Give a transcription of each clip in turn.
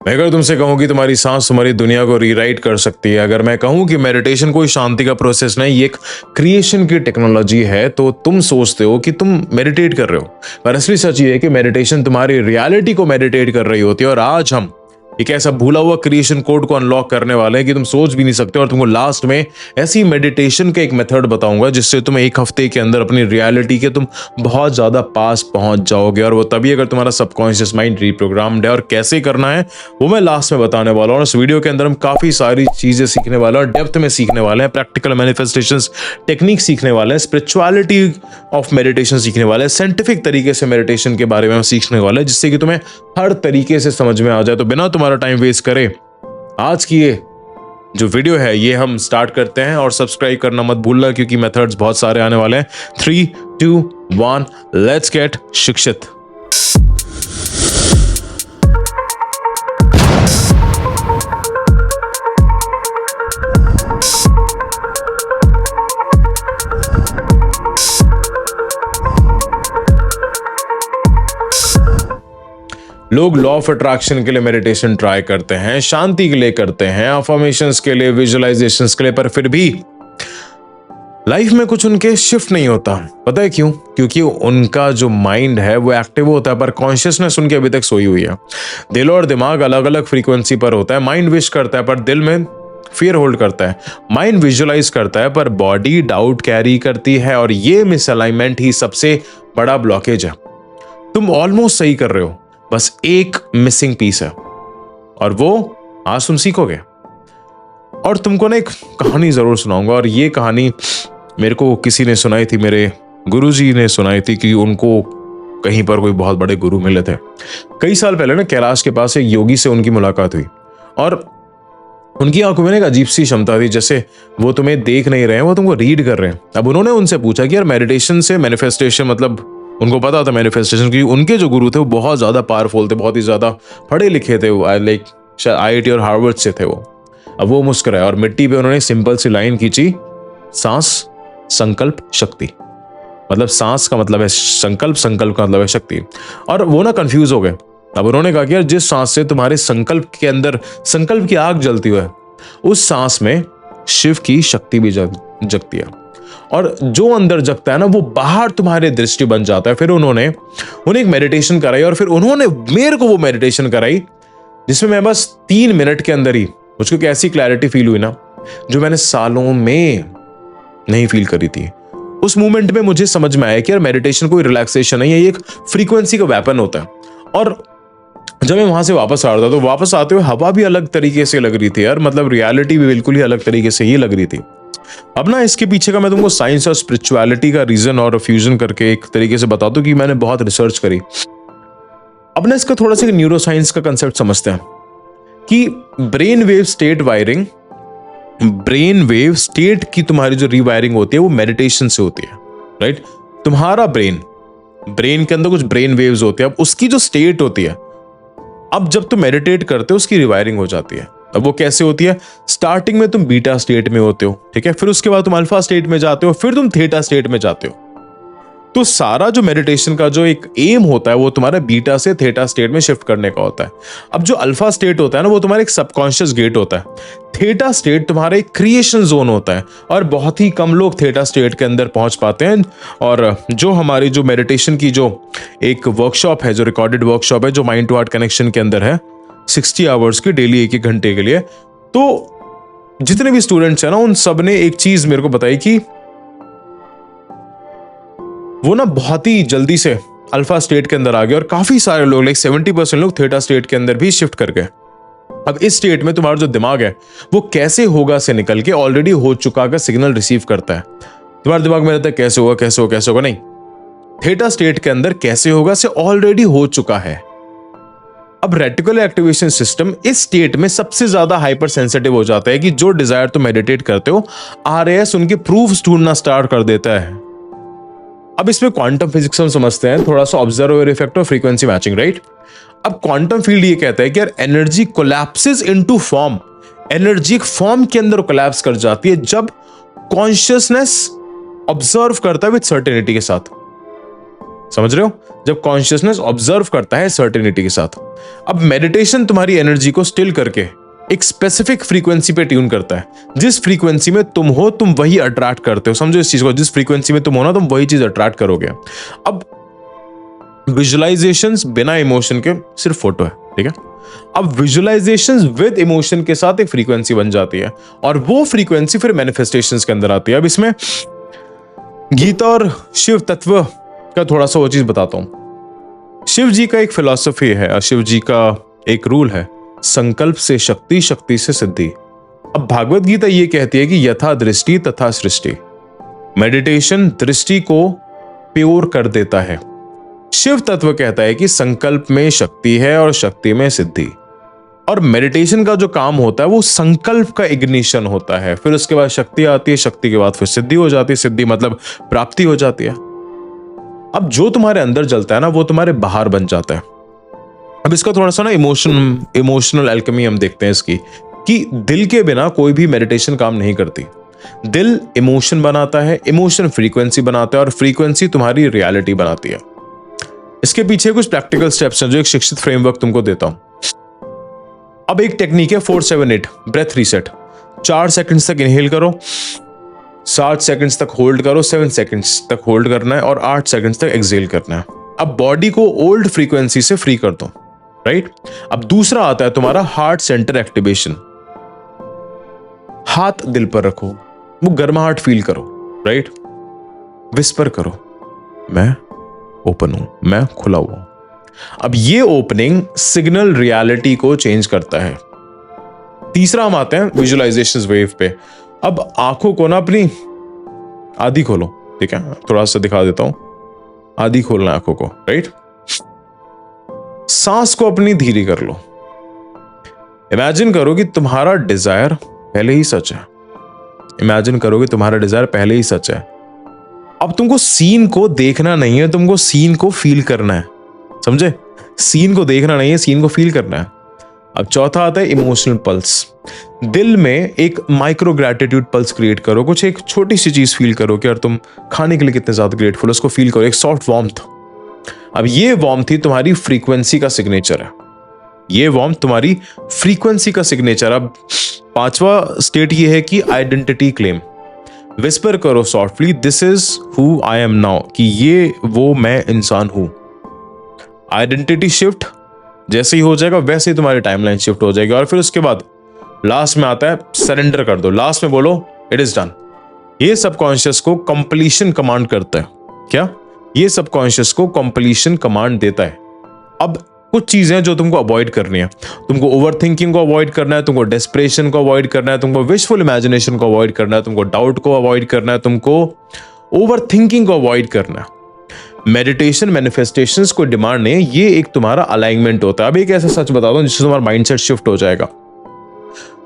मैं अगर तुमसे कहूं कि तुम्हारी सांस तुम्हारी दुनिया को रीराइट कर सकती है, अगर मैं कहूं कि मेडिटेशन कोई शांति का प्रोसेस नहीं, ये एक क्रिएशन की टेक्नोलॉजी है, तो तुम सोचते हो कि तुम मेडिटेट कर रहे हो। पर असली सच ये है कि मेडिटेशन तुम्हारी रियलिटी को मेडिटेट कर रही होती है। और आज हम एक ऐसा भूला हुआ क्रिएशन कोड को अनलॉक करने वाले हैं कि तुम सोच भी नहीं सकते। और तुमको लास्ट में ऐसी मेडिटेशन का एक मेथड बताऊंगा जिससे तुम एक हफ्ते के अंदर अपनी रियलिटी के तुम बहुत ज्यादा पास पहुंच जाओगे। और वो तभी अगर तुम्हारा सबकॉन्शियस माइंड रीप्रोग्राम्ड है। और कैसे करना है वो मैं लास्ट में बताने वाला हूँ। और इस वीडियो के अंदर हम काफी सारी चीजें सीखने वाले हैं और डेप्थ में सीखने वाले हैं। प्रैक्टिकल मैनिफेस्टेशंस टेक्निक सीखने वाले हैं, स्पिरिचुअलिटी ऑफ मेडिटेशन सीखने वाले हैं, साइंटिफिक तरीके से मेडिटेशन के बारे में हम सीखने वाले हैं, जिससे कि तुम्हें हर तरीके से समझ में आ जाए। तो बिना तुम्हारा टाइम वेस्ट करे आज की ये जो वीडियो है ये हम स्टार्ट करते हैं। और सब्सक्राइब करना मत भूलना क्योंकि मेथड्स बहुत सारे आने वाले हैं। 3, 2, 1 लेट्स गेट शिक्षित। लोग लॉ ऑफ अट्रैक्शन के लिए मेडिटेशन ट्राई करते हैं, शांति के लिए करते हैं, अफर्मेशंस के लिए, विजुअलाइजेशंस के लिए, पर फिर भी लाइफ में कुछ उनके शिफ्ट नहीं होता। पता है क्यों? क्योंकि उनका जो माइंड है वो एक्टिव होता है पर कॉन्शियसनेस उनकी अभी तक सोई हुई है। दिल और दिमाग अलग अलग फ्रीक्वेंसी पर होता है। माइंड विश करता है पर दिल में फियर होल्ड करता है। माइंड विजुअलाइज करता है पर बॉडी डाउट कैरी करती है। और ये मिसअलाइनमेंट ही सबसे बड़ा ब्लॉकेज है। तुम ऑलमोस्ट सही कर रहे हो, बस एक मिसिंग पीस है और वो आज तुम सीखोगे। और तुमको ना एक कहानी जरूर सुनाऊंगा। और ये कहानी मेरे को किसी ने सुनाई थी, मेरे गुरुजी ने सुनाई थी कि उनको कहीं पर कोई बहुत बड़े गुरु मिले थे। कई साल पहले ना कैलाश के पास एक योगी से उनकी मुलाकात हुई और उनकी आंखों में एक अजीब सी क्षमता थी, जैसे वो तुम्हें देख नहीं रहे हैं, वो तुमको रीड कर रहे हैं। अब उन्होंने उनसे पूछा कि यार मेडिटेशन से मैनिफेस्टेशन, मतलब उनको पता था मैनिफेस्टेशन की, उनके जो गुरु थे वो बहुत ज्यादा पावरफुल थे, बहुत ही ज्यादा पढ़े लिखे थे, वो लाइक IIT और हार्वर्ड से थे वो। अब वो मुस्कुराए और मिट्टी पे उन्होंने सिंपल सी लाइन खींची, सांस संकल्प शक्ति। मतलब सांस का मतलब है संकल्प, संकल्प का मतलब है शक्ति। और वो ना कंफ्यूज हो गए। अब उन्होंने कहा कि यार जिस सांस से तुम्हारे संकल्प के अंदर संकल्प की आग जलती है, उस सांस में शिव की शक्ति भी जगती है। और जो अंदर जगता है ना वो बाहर तुम्हारे दृष्टि बन जाता है। फिर उन्होंने एक मेडिटेशन कराई और फिर उन्होंने मेरे को वो मेडिटेशन कराई जिसमें मैं बस 3 मिनट के अंदर ही मुझको एक ऐसी क्लैरिटी फील हुई ना जो मैंने सालों में नहीं फील करी थी। उस मोमेंट में मुझे समझ में आया कि यार मेडिटेशन कोई रिलैक्सेशन नहीं है, ये एक फ्रीक्वेंसी का वेपन होता है। और जब मैं वहां से वापस आ रहा था तो वापस आते हुए हवा भी अलग तरीके से लग रही थी यार, मतलब रियलिटी भी बिल्कुल ही अलग तरीके से ही लग रही थी। अब ना इसके पीछे का मैं तुमको साइंस और स्पिरिचुअलिटी का रीजन और फ्यूजन करके एक तरीके से बता दूं कि मैंने बहुत रिसर्च करी। अब ना इसका थोड़ा सा न्यूरो साइंस का कंसेप्ट समझते हैं कि brain wave state wiring, brain wave state की तुम्हारी जो रीवायरिंग होती है वो मेडिटेशन से होती है, राइट? तुम्हारा ब्रेन के अंदर कुछ ब्रेन वेव्स होते हैं, अब उसकी जो स्टेट होती है, अब जब तुम मेडिटेट करते हो उसकी रिवायरिंग हो जाती है। अब वो कैसे होती है? स्टार्टिंग में तुम बीटा स्टेट में होते हो, ठीक है, फिर उसके बाद तुम अल्फा स्टेट में जाते हो, फिर तुम थीटा स्टेट में जाते हो। तो सारा जो मेडिटेशन का जो एक एम होता है वो तुम्हारा बीटा से थीटा स्टेट में शिफ्ट करने का होता है। अब जो अल्फा स्टेट होता है ना वो तुम्हारा एक सबकॉन्शियस गेट होता है। थीटा स्टेट तुम्हारा एक क्रिएशन जोन होता है और बहुत ही कम लोग थीटा स्टेट के अंदर पहुंच पाते हैं। और जो हमारी जो मेडिटेशन की जो एक वर्कशॉप है, जो रिकॉर्डेड वर्कशॉप है, जो माइंड टू हार्ट कनेक्शन के अंदर है, 60 आवर्स की डेली 1-1 घंटे के लिए, तो जितने भी स्टूडेंट्स हैं ना उन सब ने एक चीज मेरे को बताई कि वो ना बहुत ही जल्दी से अल्फा स्टेट के अंदर आ गए और काफी सारे लोग, लाइक 70% लोग थीटा स्टेट के अंदर भी शिफ्ट कर गए। अब इस स्टेट में तुम्हारा जो दिमाग है वो कैसे होगा से निकल के ऑलरेडी हो चुका का सिग्नल रिसीव करता है। तुम्हारे दिमाग में रहता है कैसे होगा, कैसे होगा, कैसे होगा, नहीं, थीटा स्टेट के अंदर कैसे होगा से ऑलरेडी हो चुका है। अब रेटिकुलर एक्टिवेशन सिस्टम इस स्टेट में सबसे ज्यादा हाइपर सेंसिटिव हो जाता है कि जो डिजायर तुम मेडिटेट करते हो, RAS उनके प्रूफ्स ढूंढना स्टार्ट कर देता है। अब इसमें क्वांटम फिजिक्स हम समझते हैं, थोड़ा सा ऑब्जर्वर इफेक्ट और फ्रीक्वेंसी मैचिंग, राइट? अब क्वांटम फील्ड ये कहता है कि यार energy collapses into form, energy एक फॉर्म के अंदर कोलैप्स कर जाती है जब कॉन्शियसनेस ऑब्जर्व करता है विद सर्टेनिटी के साथ। समझ रहे हो? जब कॉन्शियसनेस ऑब्जर्व करता है सर्टेनिटी के साथ। अब मेडिटेशन तुम्हारी एनर्जी को स्टिल करके एक स्पेसिफिक फ्रीक्वेंसी पे ट्यून करता है। जिस फ्रीक्वेंसी में तुम हो तुम वही अट्रैक्ट करते हो। समझो इस चीज को, जिस फ्रीक्वेंसी में तुम हो ना तुम वही चीज अट्रैक्ट करोगे। अब विजुअलाइजेशंस बिना इमोशन के सिर्फ फोटो है, ठीक है। अब विजुअलाइजेशंस विद इमोशन के साथ एक फ्रीक्वेंसी बन जाती है और वो फ्रीक्वेंसी फिर मैनिफेस्टेशंस के अंदर आती है। अब इसमें गीता और शिव तत्व का थोड़ा सा वो चीज बताता हूं। शिव जी का एक फिलॉसफी है और शिव जी का एक रूल है, संकल्प से शक्ति, शक्ति से सिद्धि। अब भागवत गीता ये कहती है कि यथा दृष्टि तथा सृष्टि। मेडिटेशन दृष्टि को प्योर कर देता है। शिव तत्व कहता है कि संकल्प में शक्ति है और शक्ति में सिद्धि। और मेडिटेशन का जो काम होता है वो संकल्प का इग्निशन होता है, फिर उसके बाद शक्ति आती है, शक्ति के बाद फिर सिद्धि हो जाती है, सिद्धि मतलब प्राप्ति हो जाती है। अब जो तुम्हारे अंदर जलता है ना वो तुम्हारे बाहर बन जाता है। अब इसका थोड़ा सा ना इमोशनल एल्केमी हम देखते हैं इसकी, कि दिल के बिना कोई भी मेडिटेशन काम नहीं करती। दिल इमोशन बनाता है, इमोशन फ्रीक्वेंसी बनाता है और फ्रीक्वेंसी तुम्हारी रियलिटी बनाती है। इसके पीछे कुछ प्रैक्टिकल स्टेप्स हैं जो एक शिक्षित फ्रेमवर्क तुमको देता हूं। अब एक टेक्निक है 4-7-8 ब्रेथ रीसेट। 4 सेकंड्स तक इनहेल करो, 7 सेकंड्स तक होल्ड करो, 7 सेकंड्स तक होल्ड करना है और 8 सेकंड्स तक एक्सहेल करना है। अब बॉडी को ओल्ड फ्रीक्वेंसी से फ्री कर दो, राइट। अब दूसरा आता है तुम्हारा हार्ट सेंटर एक्टिवेशन। हाथ दिल पर रखो, वो गर्माहट फील करो, राइट। विस्पर करो, मैं ओपन हूं, मैं खुला हुआ हूं। अब ये ओपनिंग सिग्नल रियलिटी को चेंज करता है। तीसरा हम आते हैं विजुअलाइजेशंस वेव पे। अब आंखों को ना अपनी आधी खोलो, ठीक है, थोड़ा सा दिखा देता हूं। आधी खोलना आंखों को, राइट। सांस को अपनी धीरे कर लो। इमेजिन करो कि तुम्हारा डिजायर पहले ही सच है। इमेजिन करो कि तुम्हारा डिजायर पहले ही सच है। अब तुमको सीन को देखना नहीं है, तुमको सीन को फील करना है, समझे। सीन को देखना नहीं है, सीन को फील करना है। अब चौथा आता है इमोशनल पल्स। दिल में एक माइक्रो ग्रेटिट्यूड पल्स क्रिएट करो। कुछ एक छोटी सी चीज फील करो कि यार तुम खाने के लिए कितने ज्यादा ग्रेटफुल हो, उसको फील करो, एक सॉफ्ट वार्मथ। अब ये वार्मथ ही तुम्हारी फ्रीक्वेंसी का सिग्नेचर है। ये वार्मथ तुम्हारी फ्रीक्वेंसी का सिग्नेचर। अब पांचवा स्टेट ये है कि आइडेंटिटी क्लेम। विस्पर करो softly, this is who I am now, कि ये वो मैं इंसान हूं। आइडेंटिटी शिफ्ट जैसे ही हो जाएगा वैसे ही तुम्हारी टाइमलाइन शिफ्ट हो जाएगी। और फिर उसके बाद लास्ट में आता है सरेंडर कर दो। लास्ट में बोलो इट इज डन। ये सबकॉन्शियस को कंप्लीशन कमांड करता है। क्या? ये सबकॉन्शियस को कंप्लीशन कमांड देता है। अब कुछ चीजें जो तुमको अवॉइड करनी है, तुमको ओवर थिंकिंग को अवॉइड करना है, तुमको डेस्परेशन को अवॉइड करना है, तुमको विशफुल इमेजिनेशन को अवॉइड करना है, तुमको डाउट को अवॉइड करना है, तुमको ओवर थिंकिंग को अवॉइड करना है। मेडिटेशन मैनिफेस्टेशंस को डिमांड नहीं, ये एक तुम्हारा अलाइनमेंट होता है। अब एक ऐसा सच बताता हूं जिससे तुम्हारा माइंडसेट शिफ्ट हो जाएगा।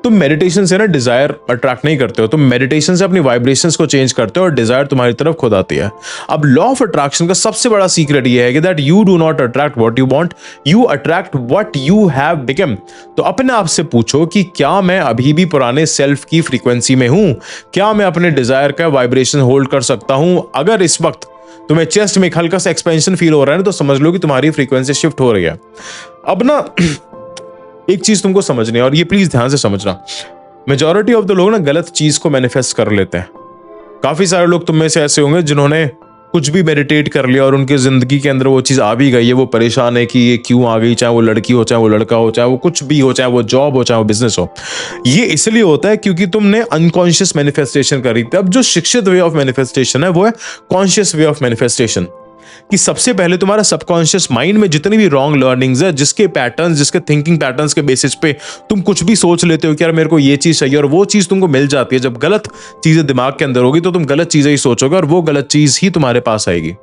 तुम मेडिटेशन से ना डिजायर अट्रैक्ट नहीं करते हो, तुम मेडिटेशन से अपनी वाइब्रेशंस को चेंज करते हो और डिजायर तुम्हारी तरफ खुद आती है। अब लॉ ऑफ अट्रैक्शन का सबसे बड़ा सीक्रेट ये है कि that you do not attract what you want, you attract what you have become. तो अपने आप से पूछो कि क्या मैं अभी भी पुराने सेल्फ की फ्रीक्वेंसी में हूं? क्या मैं अपने डिजायर का वाइब्रेशन होल्ड कर सकता हूं? अगर इस वक्त तुम्हें चेस्ट में एक हल्का सा एक्सपेंशन फील हो रहा है ना, तो समझ लो कि तुम्हारी फ्रीक्वेंसी शिफ्ट हो रही है। अब ना एक चीज तुमको समझनी है और ये प्लीज ध्यान से समझना, मेजॉरिटी ऑफ द लोग ना गलत चीज को मैनिफेस्ट कर लेते हैं। काफी सारे लोग तुम में से ऐसे होंगे जिन्होंने कुछ भी मेडिटेट कर लिया और उनकी जिंदगी के अंदर वो चीज आ भी गई है, वो परेशान है कि ये क्यों आ गई, चाहे वो लड़की हो, चाहे वो लड़का हो, चाहे वो कुछ भी हो, चाहे वो जॉब हो, चाहे वो बिजनेस हो। ये इसलिए होता है क्योंकि तुमने अनकॉन्शियस मैनिफेस्टेशन करी थी। अब जो शिक्षित वे ऑफ मैनिफेस्टेशन है वो है कॉन्शियस वे ऑफ मैनिफेस्टेशन, कि सबसे पहले तुम्हारा सबकॉन्शियस माइंड में जितनी भी रॉन्ग लर्निंग्स है, जिसके पैटर्न्स, जिसके थिंकिंग पैटर्न्स के बेसिस पे तुम कुछ भी सोच लेते हो कि यार मेरे को ये चीज चाहिए और वो चीज तुमको मिल जाती है। जब गलत चीजें दिमाग के अंदर होगी तो तुम गलत चीजें ही सोचोगे और वो गलत चीज ही तुम्हारे पास आएगी।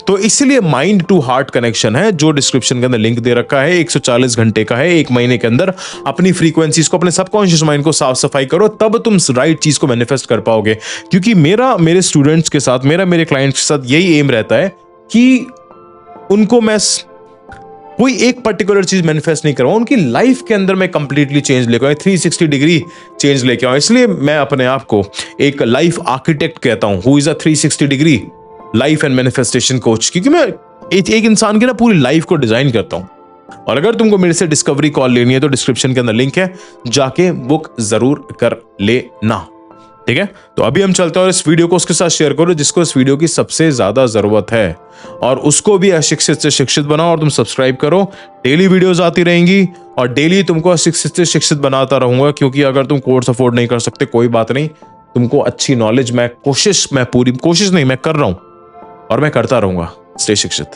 तो इसलिए माइंड टू हार्ट कनेक्शन है जो डिस्क्रिप्शन के अंदर लिंक दे रखा है, 140 घंटे का है। 1 महीने के अंदर अपनी फ्रीक्वेंसीज को, अपने सबकॉन्शियस माइंड को साफ सफाई करो, तब तुम राइट चीज को मैनिफेस्ट कर पाओगे। क्योंकि मेरे स्टूडेंट्स के साथ, मेरे क्लाइंट्स के साथ यही एम रहता है कि उनको मैं कोई एक पर्टिकुलर चीज मैनिफेस्ट नहीं करवाऊं, उनकी लाइफ के अंदर मैं कंप्लीटली चेंज लेकर आऊं, 360 डिग्री चेंज लेके आऊं। इसलिए मैं अपने आप को एक लाइफ आर्किटेक्ट कहता हूं, who is a 360 degree life and manifestation coach. क्योंकि मैं एक इंसान की ना पूरी लाइफ को डिजाइन करता हूं। और अगर तुमको मेरे से डिस्कवरी कॉल लेनी है तो डिस्क्रिप्शन के अंदर लिंक है, जाके बुक जरूर कर लेना, ठीक है। तो अभी हम चलते हैं और इस वीडियो को उसके साथ शेयर करो जिसको इस वीडियो की सबसे ज्यादा जरूरत है, और उसको भी अशिक्षित से शिक्षित बनाओ। और तुम सब्सक्राइब करो, डेली वीडियोस आती रहेंगी और डेली तुमको अशिक्षित से शिक्षित बनाता रहूंगा। क्योंकि अगर तुम कोर्स अफोर्ड नहीं कर सकते कोई बात नहीं, तुमको अच्छी नॉलेज मैं पूरी कोशिश नहीं, मैं कर रहा हूं और मैं करता रहूंगा। स्टे शिक्षित।